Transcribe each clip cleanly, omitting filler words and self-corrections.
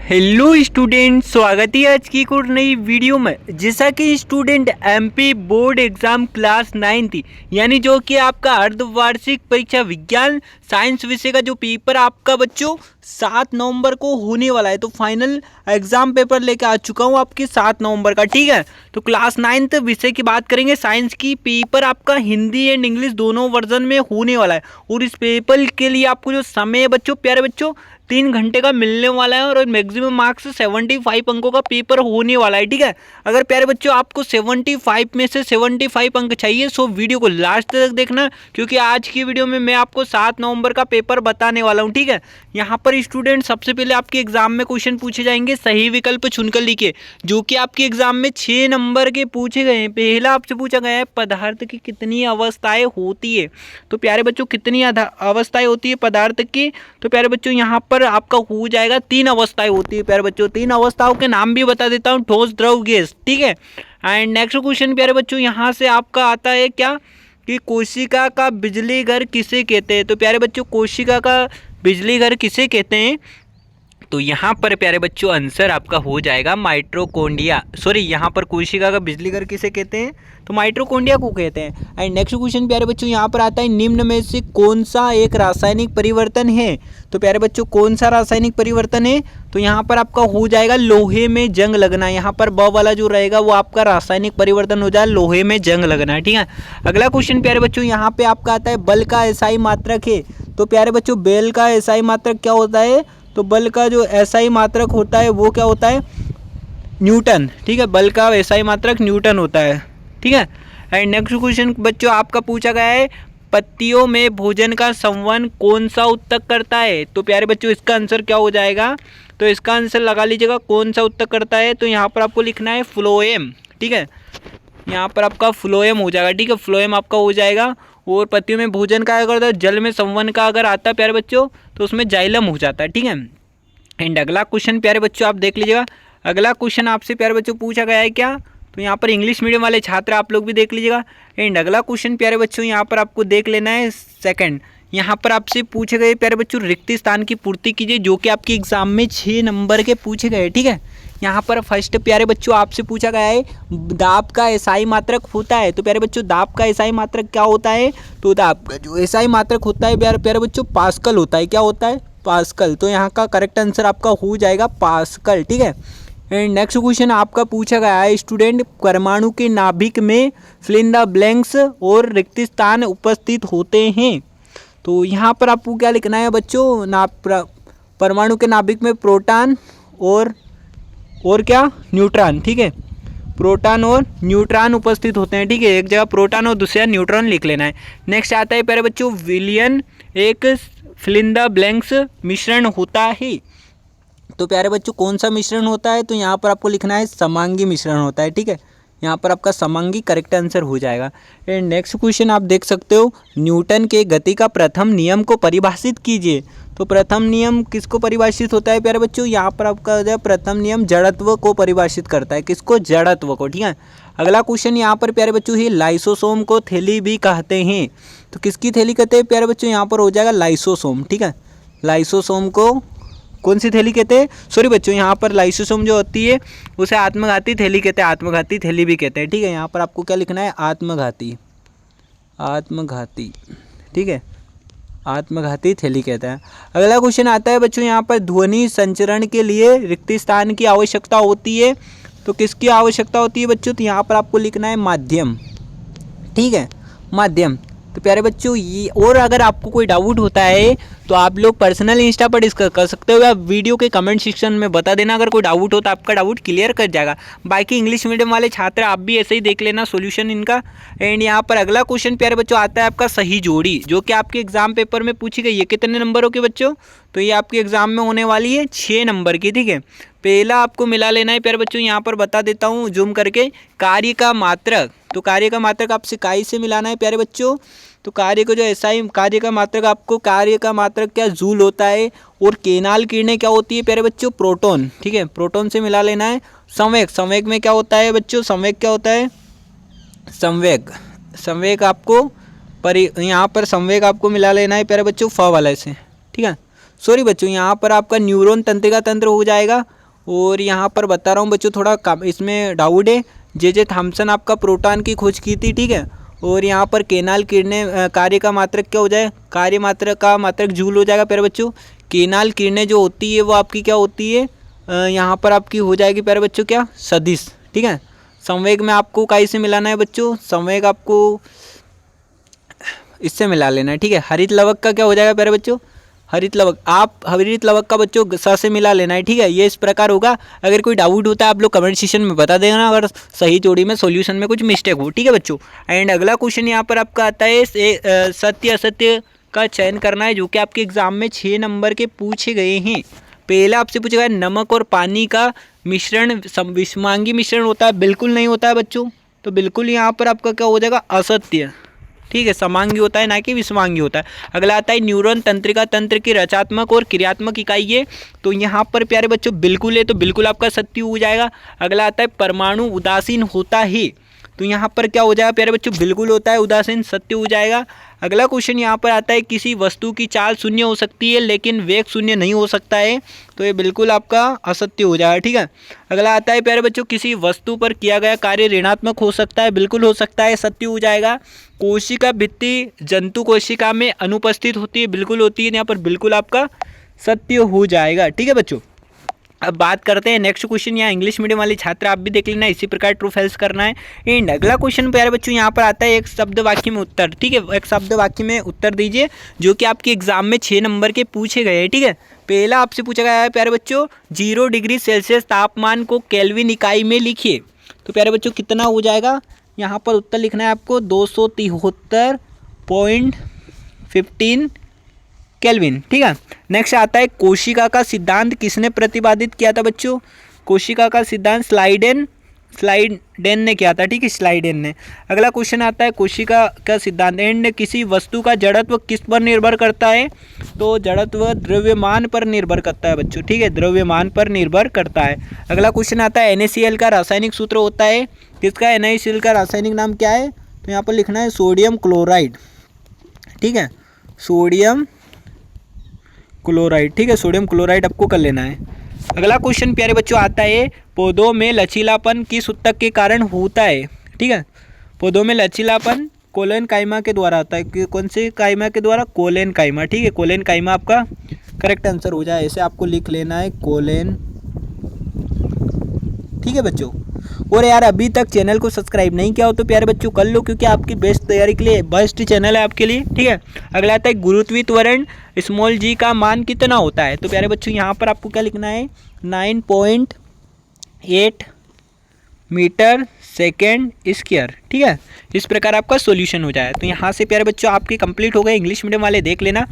Hello student, स्वागत है आज की एक और नई वीडियो में। जैसा कि student MP board exam class 9 थी, यानी जो कि आपका अर्धवार्षिक परीक्षा विज्ञान साइंस विषय का जो पेपर आपका बच्चों 7 नवंबर को होने वाला है। तो फाइनल एग्जाम पेपर लेके आ चुका हूँ आपके 7 नवंबर का, ठीक है। तो क्लास 9 विषय की बात करेंगे, साइंस की पेपर आपका हिंदी एंड इंग्लिश दोनों वर्जन में होने वाला है। और इस पेपर के लिए आपको जो समय है बच्चों, प्यारे बच्चों 3 घंटे का मिलने वाला है और मैक्सिमम मार्क्स 75 अंकों का पेपर होने वाला है, ठीक है। अगर प्यारे बच्चों आपको 75 में से 75 अंक चाहिए सो वीडियो को लास्ट तक देखना, क्योंकि आज की वीडियो में मैं आपको 7 नवंबर का पेपर बताने वाला हूं, ठीक है। यहाँ पर स्टूडेंट सबसे पहले आपके एग्जाम में क्वेश्चन पूछे जाएंगे, सही विकल्प चुनकर लिखिए, जो कि आपके एग्जाम में 6 नंबर के पूछे गए हैं। पहला आपसे पूछा गया है पदार्थ की कितनी अवस्थाएं होती है। तो प्यारे बच्चों कितनी अवस्थाएं होती है पदार्थ की, तो प्यारे बच्चों यहाँ पर आपका हो जाएगा 3 अवस्थाएं होती है। प्यारे बच्चों 3 अवस्थाओं के नाम भी बता देता हूँ, ठोस, द्रव, गैस, ठीक है। एंड नेक्स्ट क्वेश्चन प्यारे बच्चों यहाँ से आपका आता है क्या कि कोशिका का बिजली घर किसे कहते हैं। तो प्यारे बच्चों कोशिका का बिजली घर किसे कहते हैं, तो यहाँ पर प्यारे बच्चों आंसर आपका हो जाएगा माइटोकॉन्ड्रिया। सॉरी, यहाँ पर कोशिका का बिजली घर किसे कहते हैं, तो माइटोकॉन्ड्रिया को कहते हैं। एंड नेक्स्ट क्वेश्चन प्यारे बच्चों यहाँ पर आता है, निम्न में से कौन सा एक रासायनिक परिवर्तन है। तो प्यारे बच्चों कौन सा रासायनिक परिवर्तन है, तो यहाँ पर आपका हो जाएगा लोहे में जंग लगना। यहाँ पर ब वाला जो रहेगा वो आपका रासायनिक परिवर्तन हो जाए, लोहे में जंग लगना, ठीक है। अगला क्वेश्चन प्यारे बच्चों यहाँ पे आपका आता है, बल का एसआई मात्रक है। तो प्यारे बच्चों बेल का एसआई मात्रक क्या होता है, तो बल का जो एसआई मात्रक होता है वो क्या होता है, न्यूटन, ठीक है। बल का एसआई मात्रक न्यूटन होता है, ठीक है। एंड नेक्स्ट क्वेश्चन बच्चों आपका पूछा गया है, पत्तियों में भोजन का संवहन कौन सा उत्तक करता है। तो प्यारे बच्चों इसका आंसर क्या हो जाएगा, तो इसका आंसर लगा लीजिएगा कौन सा उत्तक करता है, तो यहाँ पर आपको लिखना है फ्लोएम, ठीक है। यहाँ पर आपका फ्लोएम हो जाएगा, ठीक है, फ्लोएम आपका हो जाएगा। और पत्तियों में भोजन का अगर तो जल में संवहन का अगर आता है प्यारे बच्चों तो उसमें जाइलम हो जाता है, ठीक है। एंड अगला क्वेश्चन प्यारे बच्चों आप देख लीजिएगा, अगला क्वेश्चन आपसे प्यारे बच्चों पूछा गया है क्या, तो यहाँ पर इंग्लिश मीडियम वाले छात्र आप लोग भी देख लीजिएगा। एंड अगला क्वेश्चन प्यारे बच्चों यहाँ पर आपको देख लेना है सेकंड, यहाँ पर आपसे पूछे गए प्यारे बच्चों रिक्त स्थान की पूर्ति कीजिए, जो कि आपके एग्जाम में 6 नंबर के पूछे गए, ठीक है। यहाँ पर फर्स्ट प्यारे बच्चों आपसे पूछा गया है, दाब का एसआई मात्रक होता है। तो प्यारे बच्चों दाब का एसआई मात्रक क्या होता है, तो दाब का जो एसआई मात्रक होता है प्यारे बच्चों पास्कल होता है। क्या होता है, पास्कल। तो यहाँ का करेक्ट आंसर आपका हो जाएगा पास्कल, ठीक है। एंड नेक्स्ट क्वेश्चन आपका पूछा गया है स्टूडेंट, परमाणु के नाभिक में फिल इन द ब्लैंक्स और रिक्त स्थान उपस्थित होते हैं। तो यहाँ पर आपको क्या लिखना है बच्चों, परमाणु के नाभिक में प्रोटॉन और क्या, न्यूट्रॉन, ठीक है। प्रोटॉन और न्यूट्रॉन उपस्थित होते हैं, ठीक है। एक जगह प्रोटॉन और दूसरा न्यूट्रॉन लिख लेना है। नेक्स्ट आता है प्यारे बच्चों, विलियन एक फिल इन द ब्लैंक्स मिश्रण होता है। तो प्यारे बच्चों कौन सा मिश्रण होता है, तो यहाँ पर आपको लिखना है समांगी मिश्रण होता है, ठीक है। यहाँ पर आपका समांगी करेक्ट आंसर हो जाएगा। एंड नेक्स्ट क्वेश्चन आप देख सकते हो, न्यूटन के गति का प्रथम नियम को परिभाषित कीजिए। तो प्रथम नियम किसको परिभाषित होता है प्यारे बच्चों, यहाँ पर आपका प्रथम नियम जड़त्व को परिभाषित करता है, किसको, जड़त्व को, ठीक है। अगला क्वेश्चन यहाँ पर प्यारे बच्चों ही, लाइसोसोम को थैली भी कहते हैं। तो किसकी थैली कहते हैं प्यारे बच्चों, यहाँ पर हो जाएगा लाइसोसोम, ठीक है। लाइसोसोम को कौन सी थैली कहते हैं, सॉरी बच्चों यहाँ पर लाइसोसोम जो होती है उसे आत्मघाती थैली कहते हैं, आत्मघाती थैली भी कहते हैं, ठीक है। यहाँ पर आपको क्या लिखना है, आत्मघाती, आत्मघाती, ठीक है, आत्मघाती थैली कहते हैं। अगला क्वेश्चन आता है बच्चों यहाँ पर, ध्वनि संचरण के लिए रिक्त स्थान की आवश्यकता होती है। तो किसकी आवश्यकता होती है बच्चों, तो यहाँ पर आपको लिखना है माध्यम, ठीक है, माध्यम। तो प्यारे बच्चों ये, और अगर आपको कोई डाउट होता है तो आप लोग पर्सनल इंस्टा पर डिस्कस कर सकते हो, या वीडियो के कमेंट सेक्शन में बता देना। अगर कोई डाउट हो तो आपका डाउट क्लियर कर जाएगा। बाकी इंग्लिश मीडियम वाले छात्र आप भी ऐसे ही देख लेना सॉल्यूशन इनका। एंड यहाँ पर अगला क्वेश्चन प्यारे बच्चों आता है आपका सही जोड़ी, जो कि आपके एग्जाम पेपर में पूछी गई है। कितने नंबरों के बच्चों, तो ये आपके एग्जाम में होने वाली है 6 नंबर की, ठीक है। पहला आपको मिला लेना है प्यारे बच्चों, यहाँ पर बता देता हूँ जूम करके, कार्य का मात्रक। तो कार्य का मात्रक आपसे काई से मिलाना है प्यारे बच्चों। तो कार्य को जो एसआई कार्य का मात्रक, आपको कार्य का मात्रक क्या, जूल होता है। और केनाल किरणें क्या होती है प्यारे बच्चों, प्रोटॉन, ठीक है, प्रोटॉन से मिला लेना है। संवेग, संवेग में क्या होता है बच्चों, संवेग क्या होता है, संवेग, संवेग आपको यहाँ पर संवेग आपको मिला लेना है प्यारे बच्चों फ वाले से, ठीक है। सॉरी बच्चों, यहाँ पर आपका न्यूरॉन तंत्रिका तंत्र हो जाएगा। और यहाँ पर बता रहा हूँ बच्चों, थोड़ा इसमें डाउट है। जे थॉम्सन आपका प्रोटॉन की खोज की थी, ठीक है। और यहाँ पर केनाल किरणें कार्य का मात्रक क्या हो जाए, कार्य मात्रक का मात्रक जूल हो जाएगा प्यारे बच्चों। केनाल किरणें जो होती है वो आपकी क्या होती है, यहाँ पर आपकी हो जाएगी प्यारे बच्चों क्या, सदिश, ठीक है। संवेग में आपको काई से मिलाना है बच्चों, संवेग आपको इससे मिला लेना है, ठीक है। हरित लवक का क्या हो जाएगा प्यारे बच्चों, हरित लवक, आप हरित लवक का बच्चों स से मिला लेना है, ठीक है। ये इस प्रकार होगा। अगर कोई डाउट होता है आप लोग कमेंट सेक्शन में बता देना, अगर सही जोड़ी में सॉल्यूशन में कुछ मिस्टेक हो, ठीक है बच्चों। एंड अगला क्वेश्चन यहाँ पर आपका आता है सत्य असत्य का चयन करना है, जो कि आपके एग्जाम में 6 नंबर के पूछे गए हैं। पहला आपसे पूछा गया नमक और पानी का मिश्रण विषमांगी मिश्रण होता है, बिल्कुल नहीं होता है बच्चों। तो बिल्कुल यहाँ पर आपका क्या हो जाएगा, असत्य, ठीक है। समांगी होता है ना कि विषमांगी होता है। अगला आता है न्यूरॉन तंत्रिका तंत्र की रचनात्मक और क्रियात्मक इकाई है, तो यहाँ पर प्यारे बच्चों बिल्कुल है, तो बिल्कुल आपका सत्य हो जाएगा। अगला आता है परमाणु उदासीन होता है, तो यहाँ पर क्या हो जाएगा प्यारे बच्चों, बिल्कुल होता है उदासीन, सत्य हो जाएगा। अगला क्वेश्चन यहाँ पर आता है किसी वस्तु की चाल शून्य हो सकती है लेकिन वेग शून्य नहीं हो सकता है, तो ये बिल्कुल आपका असत्य हो जाएगा, ठीक है। अगला आता है प्यारे बच्चों किसी वस्तु पर किया गया कार्य ऋणात्मक हो सकता है, बिल्कुल हो सकता है, सत्य हो जाएगा। कोशिका भित्ति जंतु कोशिका में अनुपस्थित होती है, बिल्कुल होती है, यहाँ पर बिल्कुल आपका सत्य हो जाएगा, ठीक है बच्चों। अब बात करते हैं नेक्स्ट क्वेश्चन, यहाँ इंग्लिश मीडियम वाले छात्र आप भी देख लेना, इसी प्रकार ट्रू फॉल्स करना है। एंड अगला क्वेश्चन प्यारे बच्चों यहाँ पर आता है एक शब्द वाक्य में उत्तर, ठीक है। एक शब्द वाक्य में उत्तर दीजिए जो कि आपके एग्जाम में 6 नंबर के पूछे गए हैं, ठीक है। पहला आपसे पूछा गया है प्यारे बच्चों 0 डिग्री सेल्सियस तापमान को केल्विन इकाई में लिखिए, तो प्यारे बच्चों कितना हो जाएगा, यहाँ पर उत्तर लिखना है आपको 273.15 केल्विन, ठीक है। नेक्स्ट आता है कोशिका का सिद्धांत किसने प्रतिपादित किया था बच्चों, कोशिका का सिद्धांत स्लाइडेन ने किया था, ठीक है, स्लाइडेन ने। अगला क्वेश्चन आता है कोशिका का सिद्धांत एंड किसी वस्तु का जड़त्व किस पर निर्भर करता है, तो जड़त्व द्रव्यमान पर निर्भर करता है बच्चों, ठीक है, द्रव्यमान पर निर्भर करता है। अगला क्वेश्चन आता है NaCl का रासायनिक सूत्र होता है किसका, NaCl का रासायनिक नाम क्या है, तो यहाँ पर लिखना है सोडियम क्लोराइड, ठीक है, सोडियम क्लोराइड, ठीक है, सोडियम क्लोराइड आपको कर लेना है। अगला क्वेश्चन प्यारे बच्चों आता है पौधों में लचीलापन किस ऊतक के कारण होता है, ठीक है। पौधों में लचीलापन कोलेन काइमा के द्वारा आता है, कौन से काइमा के द्वारा, कोलेन काइमा, ठीक है, कोलेन काइमा आपका करेक्ट आंसर हो जाए, ऐसे आपको लिख लेना है कोलेन, ठीक है बच्चों। और यार अभी तक चैनल को सब्सक्राइब नहीं किया हो तो प्यारे बच्चों कर लो, क्योंकि आपकी बेस्ट तैयारी के लिए बेस्ट चैनल है आपके लिए, ठीक है। अगला आता है गुरुत्वीय त्वरण स्मॉल जी का मान कितना होता है, तो प्यारे बच्चों यहाँ पर आपको क्या लिखना है 9.8 मीटर सेकेंड स्क्वायर, ठीक है। इस प्रकार आपका सॉल्यूशन हो जाए। तो यहाँ से प्यारे बच्चों आपके कंप्लीट हो गए, इंग्लिश मीडियम वाले देख लेना,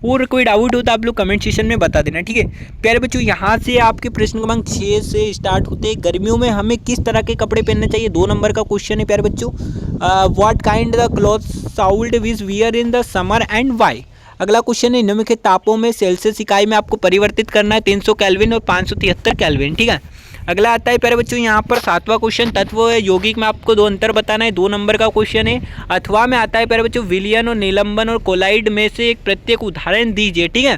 और कोई डाउट हो तो आप लोग कमेंट सेक्शन में बता देना, ठीक है प्यारे बच्चों। यहाँ से आपके प्रश्न क्रमांक 6 से स्टार्ट होते हैं, गर्मियों में हमें किस तरह के कपड़े पहनने चाहिए, 2 नंबर का क्वेश्चन है प्यारे बच्चों। What kind the clothes should we wear in the summer and why. अगला क्वेश्चन है निम्नलिखित तापों में सेल्सियस इकाई में आपको परिवर्तित करना है 300 केल्विन और 573 केल्विन, ठीक है। अगला आता है प्यारे बच्चों यहाँ पर 7वां क्वेश्चन तत्व यौगिक में आपको 2 अंतर बताना है, 2 नंबर का क्वेश्चन है। अथवा में आता है प्यारे बच्चों विलियन और निलंबन और कोलाइड में से एक प्रत्येक उदाहरण दीजिए, ठीक है।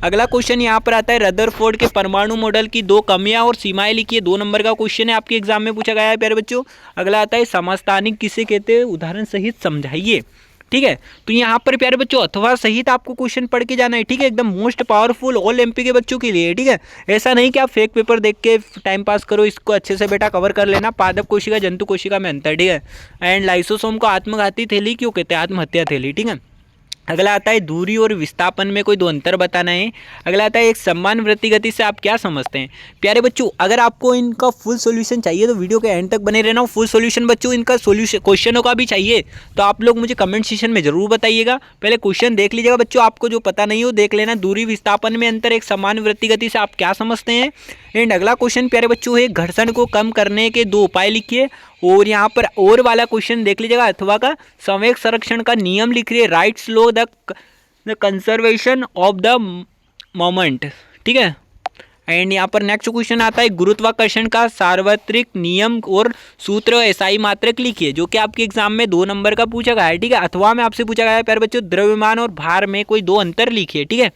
अगला क्वेश्चन यहाँ पर आता है रदरफोर्ड के परमाणु मॉडल की 2 कमियां और सीमाएं लिखिए, 2 नंबर का क्वेश्चन है, आपके एग्जाम में पूछा गया है प्यारे बच्चों। अगला आता है समस्थानिक किसे कहते हैं, उदाहरण सहित समझाइए, ठीक है। तो यहाँ पर प्यारे बच्चों अथवा सहित आपको क्वेश्चन पढ़ के जाना है, ठीक है, एकदम मोस्ट पावरफुल ऑल एमपी के बच्चों के लिए, ठीक है। ऐसा नहीं कि आप फेक पेपर देख के टाइम पास करो, इसको अच्छे से बेटा कवर कर लेना। पादप कोशिका जंतु कोशिका में अंतर, ठीक है। एंड लाइसोसोम को आत्मघाती थैली क्यों कहते हैं, आत्महत्या थैली, ठीक है। अगला आता है दूरी और विस्थापन में कोई 2 अंतर बताना है। अगला आता है एक समान वृत्ति गति से आप क्या समझते हैं। प्यारे बच्चों अगर आपको इनका फुल सॉल्यूशन चाहिए तो वीडियो के एंड तक बने रहना। फुल सॉल्यूशन बच्चों इनका सॉल्यूशन क्वेश्चनों का भी चाहिए तो आप लोग मुझे कमेंट सेक्शन में जरूर बताइएगा। पहले क्वेश्चन देख लीजिएगा बच्चों, आपको जो पता नहीं हो देख लेना। दूरी विस्थापन में अंतर एक समान वृत्ति गति से आप क्या समझते हैं। एंड अगला क्वेश्चन प्यारे बच्चों है घर्षण को कम करने के 2 उपाय लिखिए। और यहाँ पर और वाला क्वेश्चन देख लीजिएगा अथवा का संवेग संरक्षण का नियम लिख रही है, rights low the conservation of the moment, ठीक है। एंड यहाँ पर नेक्स्ट क्वेश्चन आता है गुरुत्वाकर्षण का सार्वत्रिक नियम और सूत्र एसआई मात्रक लिखिए, जो कि आपके एग्जाम में 2 नंबर का पूछा गया है, ठीक है। अथवा में आपसे पूछा गया है प्यारे बच्चों द्रव्यमान और भार में कोई 2 अंतर लिखिए, ठीक है।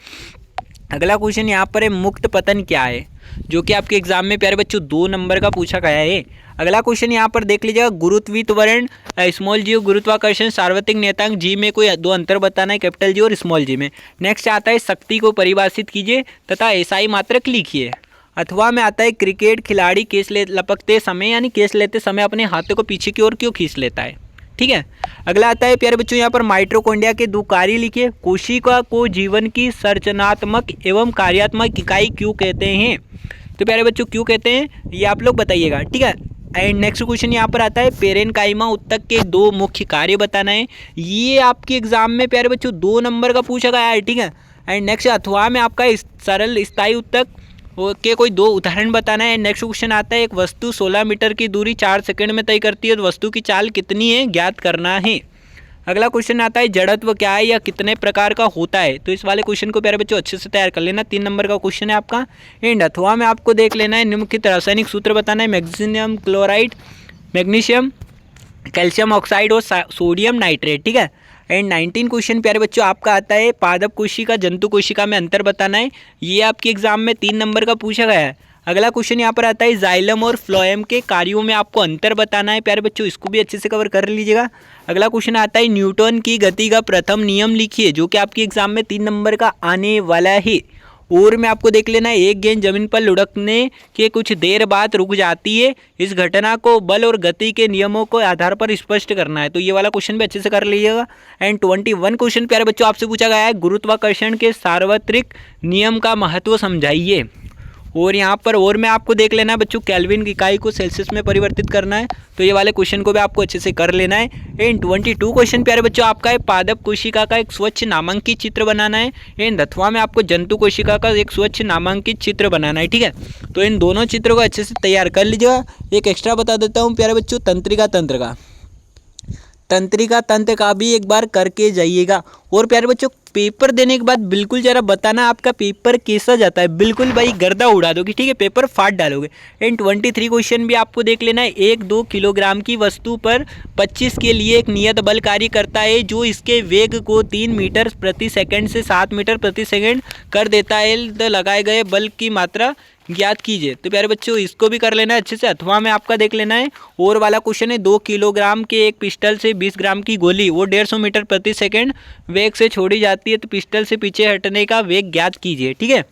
अगला क्वेश्चन यहाँ पर है मुक्त पतन क्या है, जो कि आपके एग्जाम में प्यारे बच्चों 2 नंबर का पूछा गया है। अगला क्वेश्चन यहाँ पर देख लीजिएगा, गुरुत्वाकर्षण स्मॉल जी, गुरुत्वाकर्षण सार्वत्रिक नियतांक जी में कोई 2 अंतर बताना है, कैपिटल जी और स्मॉल जी में। नेक्स्ट आता है शक्ति को परिभाषित कीजिए तथा एसआई मात्रक लिखिए। अथवा में आता है क्रिकेट खिलाड़ी केस लपकते समय यानी केस लेते समय अपने हाथों को पीछे की ओर क्यों खींच लेता है। ठीक है। अगला आता है प्यारे बच्चों यहाँ पर माइटोकॉन्ड्रिया के 2 कार्य लिखिए। कोशिका को जीवन की संरचनात्मक एवं कार्यात्मक इकाई क्यों कहते हैं, तो प्यारे बच्चों क्यों कहते हैं ये आप लोग बताइएगा। ठीक है। एंड नेक्स्ट क्वेश्चन यहाँ पर आता है पेरेनकाइमा उत्तक के 2 मुख्य कार्य बताना है। ये आपके एग्जाम में प्यारे बच्चों 2 नंबर का पूछा गया है। ठीक है। एंड नेक्स्ट अथवा में आपका सरल स्थायी उत्तक के कोई 2 उदाहरण बताना है। नेक्स्ट क्वेश्चन आता है एक वस्तु 16 मीटर की दूरी 4 सेकंड में तय करती है तो वस्तु की चाल कितनी है ज्ञात करना है। अगला क्वेश्चन आता है जड़त्व क्या है या कितने प्रकार का होता है, तो इस वाले क्वेश्चन को प्यारे बच्चों अच्छे से तैयार कर लेना। 3 नंबर का क्वेश्चन है आपका। एंड अथवा में आपको देख लेना है निम्नलिखित रासायनिक सूत्र बताना है, magnesium chloride, magnesium calcium oxide और सोडियम नाइट्रेट। ठीक है। एंड 19 क्वेश्चन प्यारे बच्चों आपका आता है पादप कोशिका जंतु कोशिका में अंतर बताना है। ये आपके एग्जाम में 3 नंबर का पूछा गया है। अगला क्वेश्चन यहाँ पर आता है जाइलम और फ्लोएम के कार्यों में आपको अंतर बताना है। प्यारे बच्चों इसको भी अच्छे से कवर कर लीजिएगा। अगला क्वेश्चन आता है न्यूटन की गति का प्रथम नियम लिखिए, जो कि आपके एग्जाम में 3 नंबर का आने वाला है। और में आपको देख लेना है एक गेंद जमीन पर लुढ़कने के कुछ देर बाद रुक जाती है, इस घटना को बल और गति के नियमों के आधार पर स्पष्ट करना है। तो ये वाला क्वेश्चन भी अच्छे से कर लीजिएगा। एंड 21 क्वेश्चन प्यारे बच्चों आपसे पूछा गया है गुरुत्वाकर्षण के सार्वत्रिक नियम का महत्व समझाइए। और यहाँ पर और में आपको देख लेना है बच्चों केल्विन की इकाई को सेल्सियस में परिवर्तित करना है, तो ये वाले क्वेश्चन को भी आपको अच्छे से कर लेना है। एंड 22 क्वेश्चन प्यारे बच्चों आपका है पादप कोशिका का एक स्वच्छ नामांकित चित्र बनाना है। एंड अथवा में आपको जंतु कोशिका का एक स्वच्छ नामांकित चित्र बनाना है। ठीक है। तो इन दोनों चित्रों को अच्छे से तैयार कर लीजिएगा। एक एक्स्ट्रा बता देता हूँ प्यारे बच्चों तंत्रिका तंत्र का भी एक बार करके जाइएगा। और प्यारे बच्चों पेपर देने के बाद बिल्कुल जरा बताना आपका पेपर कैसा जाता है, बिल्कुल भाई गर्दा उड़ा दोगे। ठीक है, पेपर फाड़ डालोगे। एंड 23 क्वेश्चन भी आपको देख लेना है। 1-2 किलोग्राम की वस्तु पर 25 के लिए एक नियत बल कार्य करता है जो इसके वेग को 3 मीटर प्रति सेकंड से 7 मीटर प्रति सेकंड कर देता है। तो लगाए गए बल की मात्रा ज्ञात कीजिए। तो प्यारे बच्चों इसको भी कर लेना है अच्छे से। अथवा में आपका देख लेना है और वाला क्वेश्चन है 2 किलोग्राम के एक पिस्टल से 20 ग्राम की गोली वो 150 मीटर प्रति सेकंड वेग से छोड़ी जाती है, तो पिस्टल से पीछे हटने का वेग ज्ञात कीजिए। ठीक है।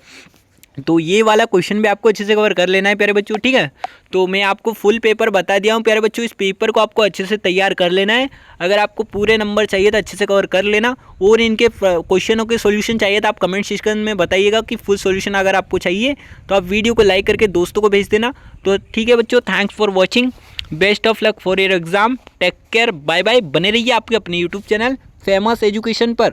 तो ये वाला क्वेश्चन भी आपको अच्छे से कवर कर लेना है प्यारे बच्चों। ठीक है। तो मैं आपको फुल पेपर बता दिया हूँ प्यारे बच्चों, इस पेपर को आपको अच्छे से तैयार कर लेना है। अगर आपको पूरे नंबर चाहिए तो अच्छे से कवर कर लेना। और इनके क्वेश्चनों के सॉल्यूशन चाहिए तो आप कमेंट सेक्शन में बताइएगा कि फुल सॉल्यूशन अगर आपको चाहिए तो आप वीडियो को लाइक करके दोस्तों को भेज देना। तो ठीक है बच्चों, thanks for watching, best of luck for your exam, take care, bye bye. बने रहिए आपके अपने यूट्यूब चैनल फेमस एजुकेशन पर।